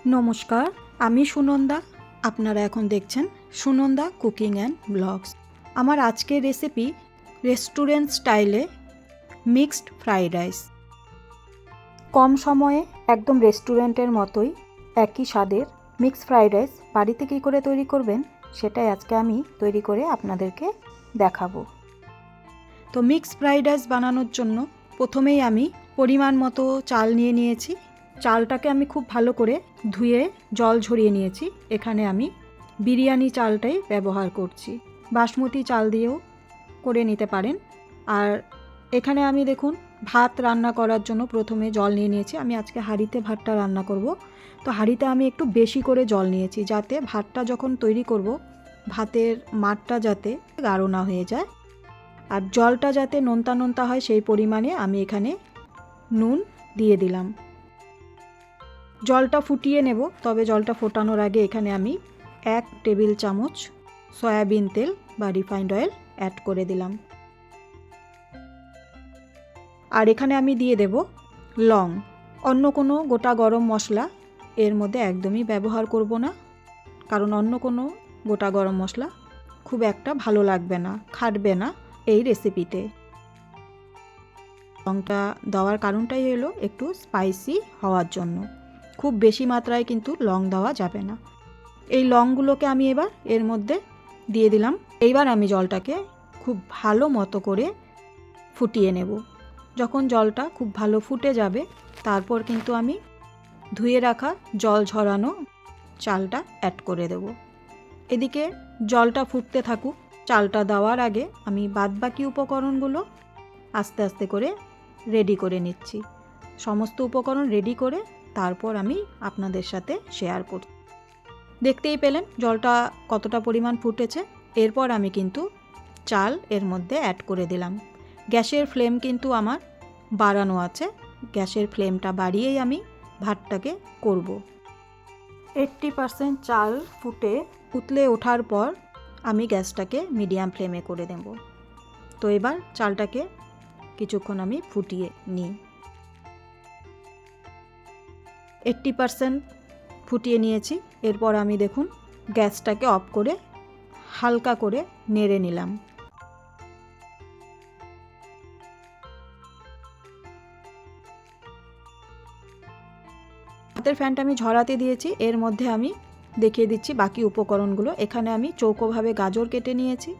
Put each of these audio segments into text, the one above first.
নমস্কার, আমি সুনন্দা। আপনারা এখন দেখছেন সুনন্দা কুকিং অ্যান্ড ব্লগস। আমার আজকের রেসিপি রেস্টুরেন্ট স্টাইলে মিক্সড ফ্রাইড রাইস। কম সময়ে একদম রেস্টুরেন্টের মতোই একই স্বাদের মিক্সড ফ্রাইড রাইস বাড়িতে কী করে তৈরি করবেন সেটাই আজকে আমি তৈরি করে আপনাদেরকে দেখাবো। তো মিক্সড ফ্রাইড রাইস বানানোর জন্য প্রথমেই আমি পরিমাণ মতো চাল নিয়ে নিয়েছি। চালটাকে আমি খুব ভালো করে ধুয়ে জল ঝরিয়ে নিয়েছি। এখানে আমি বিরিয়ানি চালটাই ব্যবহার করছি, বাসমতি চাল দিয়েও করে নিতে পারেন। আর এখানে আমি দেখুন ভাত রান্না করার জন্য প্রথমে জল নিয়ে নিয়েছি। আমি আজকে হাঁড়িতে ভাতটা রান্না করব, তো হাঁড়িতে আমি একটু বেশি করে জল নিয়েছি, যাতে ভাতটা যখন তৈরি করব ভাতের মাঠটা যাতে গাঢ় না হয়ে যায়, আর জলটা যাতে নোনতা নোনতা হয় সেই পরিমাণে আমি এখানে নুন দিয়ে দিলাম। জলটা ফুটিয়ে নেব, তবে জলটা ফোটানোর আগে এখানে আমি 1 টেবিল চামচ সয়াবিন তেল বা রিফাইন্ড অয়েল অ্যাড করে দিলাম। আর এখানে আমি দিয়ে দেব লং। অন্য কোনো গোটা গরম মশলা এর মধ্যে একদমই ব্যবহার করব না, কারণ অন্য কোনো গোটা গরম মশলা খুব একটা ভালো লাগবে না, খাটবে না এই রেসিপিতে। লংটা দেওয়ার কারণটাই হলো একটু স্পাইসি হওয়ার জন্য। খুব বেশি মাত্রায় কিন্তু লং দেওয়া যাবে না। এই লংগুলোকে আমি এবার এর মধ্যে দিয়ে দিলাম। এইবার আমি জলটাকে খুব ভালো মতো করে ফুটিয়ে নেব। যখন জলটা খুব ভালো ফুটে যাবে তারপর কিন্তু আমি ধুয়ে রাখা জল ঝরানো চালটা অ্যাড করে দেব। এদিকে জলটা ফুটতে থাকুক। চালটা দেওয়ার আগে আমি বাদবাকি উপকরণগুলো আস্তে আস্তে করে রেডি করে নিচ্ছি। সমস্ত উপকরণ রেডি করে তারপর আমি আপনাদের সাথে শেয়ার করছি। দেখতেই পেলেন জলটা কতটা পরিমাণ ফুটেছে। এরপর আমি কিন্তু চাল এর মধ্যে অ্যাড করে দিলাম। গ্যাসের ফ্লেম কিন্তু আমার বাড়ানো আছে। গ্যাসের ফ্লেমটা বাড়িয়েই আমি ভাতটাকে করব। 80% চাল ফুটে উতলে ওঠার পর আমি গ্যাসটাকে মিডিয়াম ফ্লেমে করে দেব। তো এবার চালটাকে কিছুক্ষণ আমি ফুটিয়ে নিই। 80% ফুটিয়ে নিয়েছি। এরপর আমি দেখুন গ্যাসটাকে অফ করে হালকা করে নেড়ে নিলাম। ভাতের ফ্যানটা আমি ঝরাতে দিয়েছি। এর মধ্যে আমি দেখিয়ে দিচ্ছি বাকি উপকরণগুলো। এখানে আমি চৌকোভাবে গাজর কেটে নিয়েছি,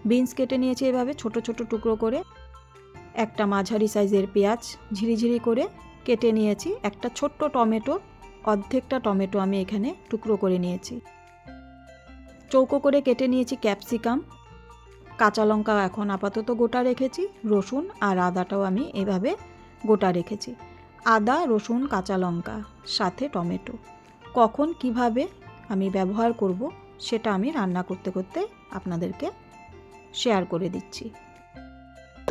বিনস কেটে নিয়েছি এভাবে ছোট ছোট টুকরো করে। একটা মাঝারি সাইজের পেঁয়াজ ঝিরিঝিরি করে কেটে নিয়েছি। একটা ছোট্ট টমেটো, অর্ধেকটা টমেটো আমি এখানে টুকরো করে নিয়েছি। চৌকো করে কেটে নিয়েছি ক্যাপসিকাম। কাঁচা লঙ্কা এখন আপাতত গোটা রেখেছি। রসুন আর আদাটাও আমি এভাবে গোটা রেখেছি। আদা, রসুন, কাঁচা লঙ্কা সাথে টমেটো কখন কিভাবে আমি ব্যবহার করব সেটা আমি রান্না করতে করতে আপনাদেরকে শেয়ার করে দিচ্ছি।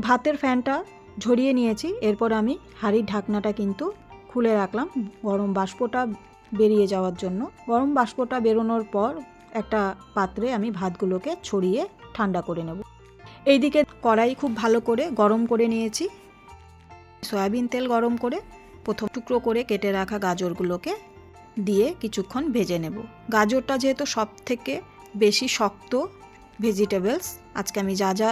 ভাতের ফ্যানটা ঝরিয়ে নিয়েছি। এরপর আমি হাঁড়ির ঢাকনাটা কিন্তু খুলে রাখলাম গরম বাষ্পটা বেরিয়ে যাওয়ার জন্য। গরম বাষ্পটা বেরোনোর পর একটা পাত্রে আমি ভাতগুলোকে ছড়িয়ে ঠান্ডা করে নেব। এইদিকে কড়াই খুব ভালো করে গরম করে নিয়েছি। সয়াবিন তেল গরম করে প্রথম টুকরো করে কেটে রাখা গাজরগুলোকে দিয়ে কিছুক্ষণ ভেজে নেব। গাজরটা যেহেতু সব থেকে বেশি শক্ত ভেজিটেবলস, আজকে আমি যা যা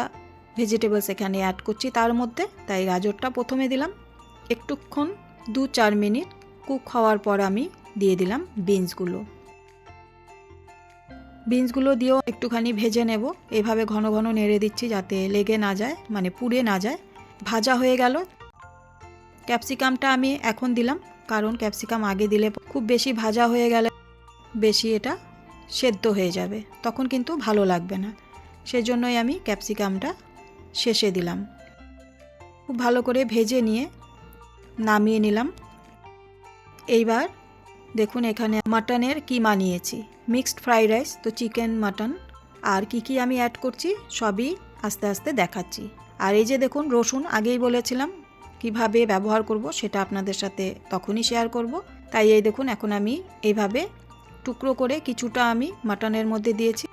ভেজিটেবলস এখানে অ্যাড করছি তার মধ্যে, তাই গাজরটা প্রথমে দিলাম। একটুক্ষণ 2-4 মিনিট কুক হওয়ার পর আমি দিয়ে দিলাম বিনসগুলো দিয়েও একটুখানি ভেজে নেব। এভাবে ঘন ঘন নেড়ে দিচ্ছি যাতে লেগে না যায়, মানে পুড়ে না যায়। ভাজা হয়ে গেল। ক্যাপসিকামটা আমি এখন দিলাম, কারণ ক্যাপসিকাম আগে দিলে খুব বেশি ভাজা হয়ে গেলে বেশি এটা সেদ্ধ হয়ে যাবে, তখন কিন্তু ভালো লাগবে না। সেজন্যই আমি ক্যাপসিকামটা শেষে দিলাম। খুব ভালো করে ভেজে নিয়ে নামিয়ে নিলাম। এইবার দেখুন এখানে মাটনের কিমা নিয়েছি, মিক্সড ফ্রাইড রাইস, তো চিকেন, মাটন আর কি আমি অ্যাড করছি সবই আস্তে আস্তে দেখাচ্ছি। আর এই যে দেখুন রসুন, আগেই বলেছিলাম কিভাবে ব্যবহার করব সেটা আপনাদের সাথে তখনই শেয়ার করব। তাই এই দেখুন এখন আমি এইভাবে টুকরো করে কিছুটা আমি মাটনের মধ্যে দিয়েছি।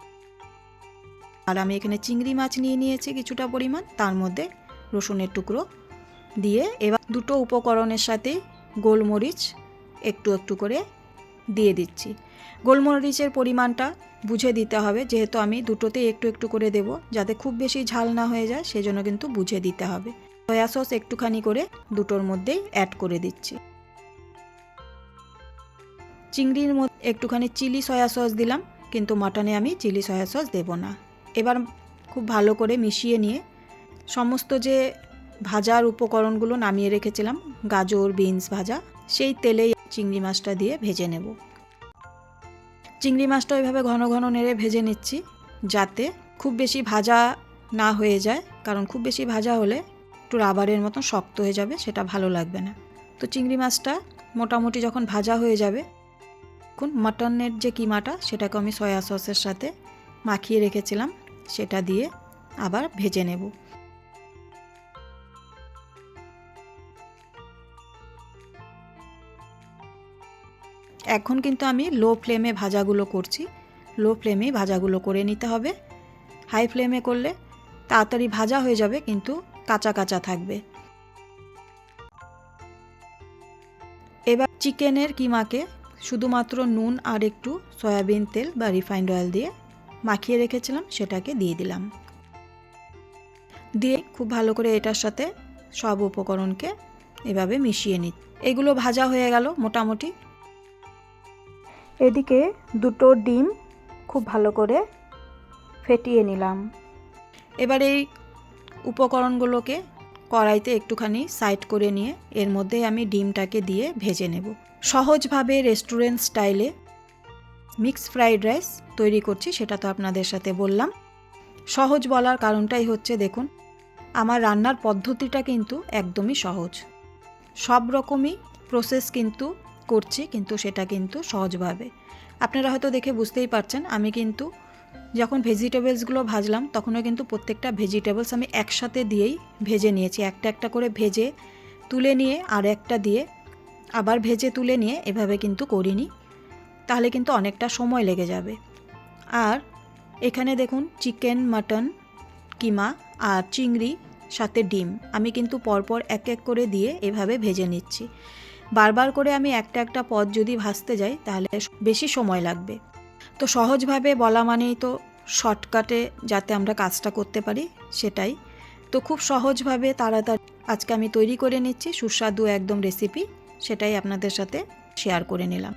আর আমি এখানে চিংড়ি মাছ নিয়ে নিয়েছি কিছুটা পরিমাণ, তার মধ্যে রসুনের টুকরো দিয়ে এবার দুটো উপকরণের সাথে গোলমরিচ একটু একটু করে দিয়ে দিচ্ছি। গোলমরিচের পরিমাণটা বুঝে দিতে হবে, যেহেতু আমি দুটোতেই একটু একটু করে দেব, যাতে খুব বেশি ঝাল না হয়ে যায় সেজন্য কিন্তু বুঝে দিতে হবে। সয়া সস একটুখানি করে দুটোর মধ্যেই অ্যাড করে দিচ্ছি। চিংড়ির মধ্যে একটুখানি চিলি সয়া সস দিলাম, কিন্তু মাটনে আমি চিলি সয়া সস দেব না। এবার খুব ভালো করে মিশিয়ে নিয়ে সমস্ত যে ভাজার উপকরণগুলো নামিয়ে রেখেছিলাম, গাজর বিনস ভাজা, সেই তেলেই চিংড়ি মাছটা দিয়ে ভেজে নেব। চিংড়ি মাছটা ওইভাবে ঘন ঘন নেড়ে ভেজে নিচ্ছি, যাতে খুব বেশি ভাজা না হয়ে যায়, কারণ খুব বেশি ভাজা হলে একটু রাবারের মতন শক্ত হয়ে যাবে, সেটা ভালো লাগবে না। তো চিংড়ি মাছটা মোটামুটি যখন ভাজা হয়ে যাবে, এখন মাটনের যে কিমাটা সেটাকে আমি সয়া সসের সাথে মাখিয়ে রেখেছিলাম সেটা দিয়ে আবার ভেজে নেব। এখন কিন্তু আমি লো ফ্লেমে ভাজাগুলো করছি। লো ফ্লেমেই ভাজাগুলো করে নিতে হবে। হাই ফ্লেমে করলে তাড়াতাড়ি ভাজা হয়ে যাবে, কিন্তু কাঁচা কাঁচা থাকবে। এবার চিকেনের কিমাকে শুধুমাত্র নুন আর একটু সয়াবিন তেল বা রিফাইন্ড অয়েল দিয়ে মাখিয়ে রেখেছিলাম, সেটাকে দিয়ে দিলাম। দিয়ে খুব ভালো করে এটার সাথে সব উপকরণকে এভাবে মিশিয়ে নিই। এগুলো ভাজা হয়ে গেল মোটামুটি। এদিকে দুটো ডিম খুব ভালো করে ফেটিয়ে নিলাম। এবার এই উপকরণগুলোকে কড়াইতে একটুখানি সাইড করে নিয়ে এর মধ্যে আমি ডিমটাকে দিয়ে ভেজে নেব। সহজভাবে রেস্টুরেন্ট স্টাইলে মিক্স ফ্রাইড রাইস তৈরি করছি, সেটা তো আপনাদের সাথে বললাম। সহজ বলার কারণটাই হচ্ছে, দেখুন আমার রান্নার পদ্ধতিটা কিন্তু একদমই সহজ। সব রকমই প্রসেস কিন্তু করছি, কিন্তু সেটা কিন্তু সহজভাবে। আপনারা হয়তো দেখে বুঝতেই পারছেন, আমি কিন্তু যখন ভেজিটেবলসগুলো ভাজলাম তখনও কিন্তু প্রত্যেকটা ভেজিটেবলস আমি একসাথে দিয়েই ভেজে নিয়েছি। একটা একটা করে ভেজে তুলে নিয়ে আর একটা দিয়ে আবার ভেজে তুলে নিয়ে এভাবে কিন্তু করিনি, তাহলে কিন্তু অনেকটা সময় লেগে যাবে। আর এখানে দেখুন চিকেন, মাটন, কিমা আর চিংড়ি সাথে ডিম আমি কিন্তু পরপর এক এক করে দিয়ে এভাবে ভেজে নিচ্ছি। বারবার করে আমি একটা একটা পদ যদি ভাজতে যাই তাহলে বেশি সময় লাগবে। তো সহজভাবে বলা মানেই তো শর্টকাটে যাতে আমরা কাজটা করতে পারি, সেটাই। তো খুব সহজভাবে তাড়াতাড়ি আজকে আমি তৈরি করে নিচ্ছি সুস্বাদু একদম রেসিপি, সেটাই আপনাদের সাথে শেয়ার করে নিলাম।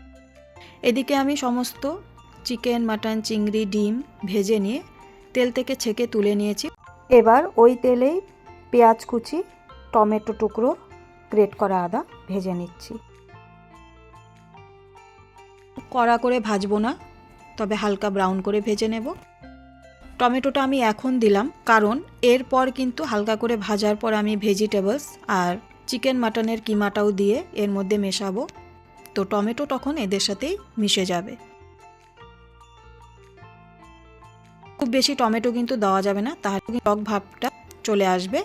এদিকে আমি সমস্ত চিকেন, মাটন, চিংড়ি, ডিম ভেজে নিয়ে তেল থেকে ছেঁকে তুলে নিয়েছি। এবার ওই তেলেই পেঁয়াজ কুচি, টমেটো টুকরো, গ্রেট করা আদা ভেজে নিচ্ছি। কড়া করে ভাজবো না, তবে হালকা ব্রাউন করে ভেজে নেব। টমেটোটা আমি এখন দিলাম, কারণ এরপর কিন্তু হালকা করে ভাজার পর আমি ভেজিটেবলস আর চিকেন মাটনের কিমাটাও দিয়ে এর মধ্যে মেশাবো, তো টমেটো তখন এদের সাথেই মিশে যাবে। খুব বেশি টমেটো কিন্তু দেওয়া যাবে না, তাহলে টক ভাবটা চলে আসবে।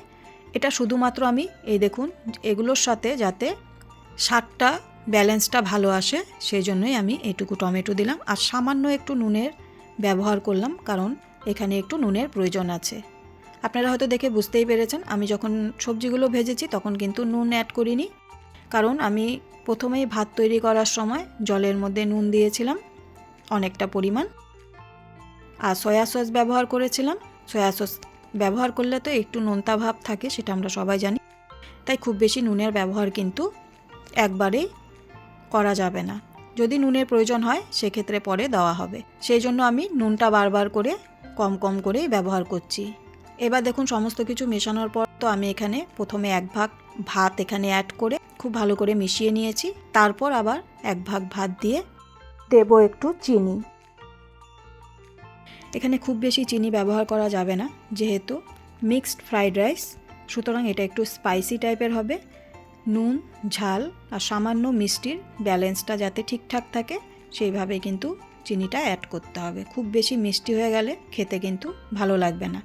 এটা শুধুমাত্র আমি এই দেখুন এগুলোর সাথে যাতে স্বাদটা ব্যালেন্সটা ভালো আসে সেই জন্যই আমি এটুকু টমেটো দিলাম। আর সামান্য একটু নুনের ব্যবহার করলাম, কারণ এখানে একটু নুনের প্রয়োজন আছে। আপনারা হয়তো দেখে বুঝতেই পেরেছেন, আমি যখন সবজিগুলো ভেজেছি তখন কিন্তু নুন অ্যাড করিনি, কারণ আমি প্রথমেই ভাত তৈরি করার সময় জলের মধ্যে নুন দিয়েছিলাম অনেকটা পরিমাণ, আর সয়া সস ব্যবহার করেছিলাম। সয়া সস ব্যবহার করলে তো একটু নোনতা ভাব থাকে, সেটা আমরা সবাই জানি। তাই খুব বেশি নুনের ব্যবহার কিন্তু একবারেই করা যাবে না। যদি নুনের প্রয়োজন হয় সেক্ষেত্রে পরে দেওয়া হবে, সেই জন্য আমি নুনটা বারবার করে কম কম করেই ব্যবহার করছি। এবার দেখুন সমস্ত কিছু মেশানোর পর তো আমি এখানে প্রথমে 1 ভাগ ভাত এখানে অ্যাড করে খুব ভালো করে মিশিয়ে নিয়েছি। তারপর আবার 1 ভাগ ভাত দিয়ে দেব একটু চিনি। এখানে খুব বেশি চিনি ব্যবহার করা যাবে না, যেহেতু মিক্সড ফ্রাইড রাইস, সুতরাং এটা একটু স্পাইসি টাইপের হবে। নুন, ঝাল আর সামান্য মিষ্টির ব্যালেন্সটা যাতে ঠিকঠাক থাকে সেইভাবে কিন্তু চিনিটা অ্যাড করতে হবে। খুব বেশি মিষ্টি হয়ে গেলে খেতে কিন্তু ভালো লাগবে না।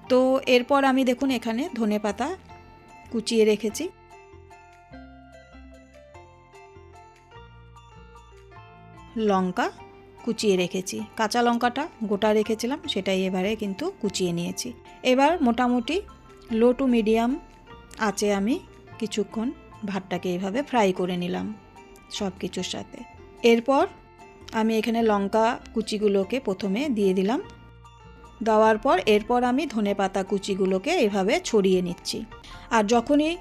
তো এরপর আমি দেখুন এখানে ধনেপাতা কুচিয়ে রেখেছি, লঙ্কা কুচিয়ে রেখেছি। কাঁচা লঙ্কাটা গোটা রেখেছিলাম, সেটাই এবারে কিন্তু কুচিয়ে নিয়েছি। এবার মোটামুটি লো টু মিডিয়াম আঁচে আমি কিছুক্ষণ ভাতটাকে এইভাবে ফ্রাই করে নিলাম সব কিছুর সাথে। এরপর আমি এখানে লঙ্কা কুচিগুলোকে প্রথমে দিয়ে দিলাম। দেওয়ার পর এরপর আমি ধনেপাতা কুচিগুলোকে এভাবে ছড়িয়ে নিচ্ছি। আর যখনই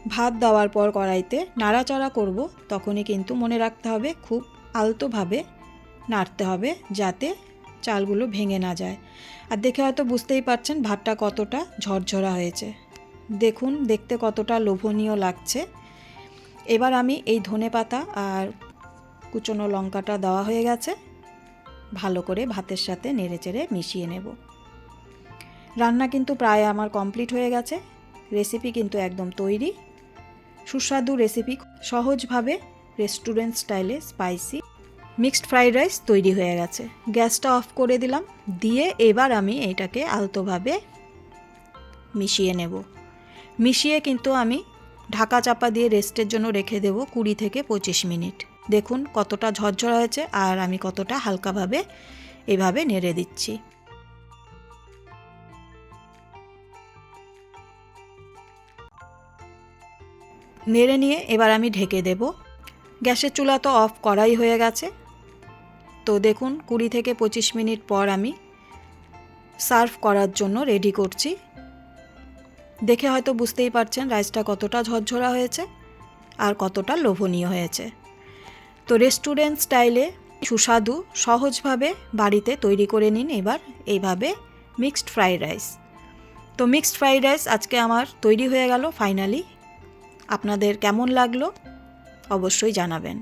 ভাত দেওয়ার পর কড়াইতে নাড়াচাড়া করব, তখনই কিন্তু মনে রাখতে হবে খুব আলতোভাবে নাড়তে হবে যাতে চালগুলো ভেঙে না যায়। আর দেখে হয়তো বুঝতেই পারছেন ভাতটা কতটা ঝরঝরা হয়েছে। দেখুন দেখতে কতটা লোভনীয় লাগছে। এবার আমি এই ধনেপাতা আর কুচনো লঙ্কাটা দেওয়া হয়ে গেছে, ভালো করে ভাতের সাথে নেড়েচেড়ে মিশিয়ে নেব। রান্না কিন্তু প্রায় আমার কমপ্লিট হয়ে গেছে। রেসিপি কিন্তু একদম তৈরি। সুস্বাদু রেসিপি, সহজভাবে রেস্টুরেন্ট স্টাইলে স্পাইসি মিক্সড ফ্রাইড রাইস তৈরি হয়ে গেছে। গ্যাসটা অফ করে দিলাম, দিয়ে এবার আমি এইটাকে আলতোভাবে মিশিয়ে নেব। মিশিয়ে কিন্তু আমি ঢাকা চাপা দিয়ে রেস্টের জন্য রেখে দেব 20 থেকে 25 মিনিট। দেখুন কতটা ঝরঝরা হয়েছে আর আমি কতটা হালকাভাবে এভাবে নেড়ে দিচ্ছি। নেড়ে নিয়ে এবার আমি ঢেকে দেব। গ্যাসের চুলা তো অফ করাই হয়ে গেছে। তো দেখুন 20 থেকে 25 মিনিট পর আমি সার্ভ করার জন্য রেডি করছি। দেখে হয়তো বুঝতেই পারছেন রাইসটা কতটা ঝরঝরা হয়েছে আর কতটা লোভনীয় হয়েছে। তো রেস্টুরেন্ট স্টাইলে সুস্বাদু সহজভাবে বাড়িতে তৈরি করে নিন এবার এইভাবে মিক্সড ফ্রাইড রাইস। তো মিক্সড ফ্রাইড রাইস আজকে আমার তৈরি হয়ে গেল ফাইনালি। আপনাদের কেমন লাগলো অবশ্যই জানাবেন।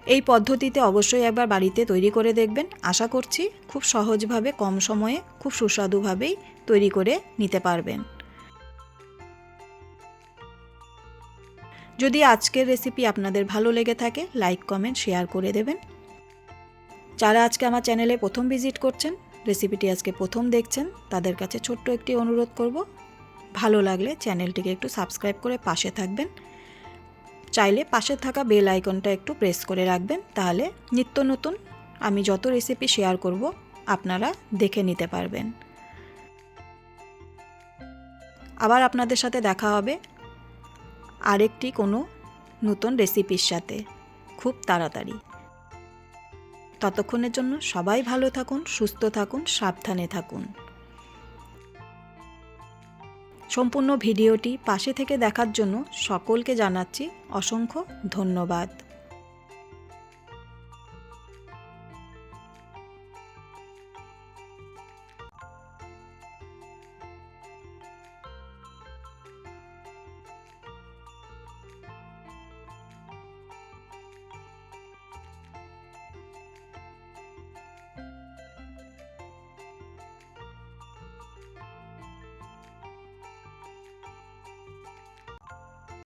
এই পদ্ধতিতে অবশ্যই একবার বাড়িতে তৈরি করে দেখবেন। আশা করছি খুব সহজভাবে কম সময়ে খুব সুস্বাদুভাবেই তৈরি করে নিতে পারবেন। যদি আজকের রেসিপি আপনাদের ভালো লেগে থাকে লাইক কমেন্ট শেয়ার করে দেবেন। যারা আজকে আমার চ্যানেলে প্রথম ভিজিট করছেন, রেসিপিটি আজকে প্রথম দেখছেন, তাদের কাছে ছোট্ট একটি অনুরোধ করব, ভালো লাগলে চ্যানেলটিকে একটু সাবস্ক্রাইব করে পাশে থাকবেন। চাইলে পাশে থাকা বেল আইকনটা একটু প্রেস করে রাখবেন, তাহলে নিত্য নতুন আমি যত রেসিপি শেয়ার করব আপনারা দেখে নিতে পারবেন। আবার আপনাদের সাথে দেখা হবে আরেকটি কোনো নতুন রেসিপির সাথে খুব তাড়াতাড়ি। ততক্ষণের জন্য সবাই ভালো থাকুন, সুস্থ থাকুন, সাবধানে থাকুন। সম্পূর্ণ ভিডিওটি পাশে থেকে দেখার জন্য সকলকে জানাচ্ছি অসংখ্য ধন্যবাদ।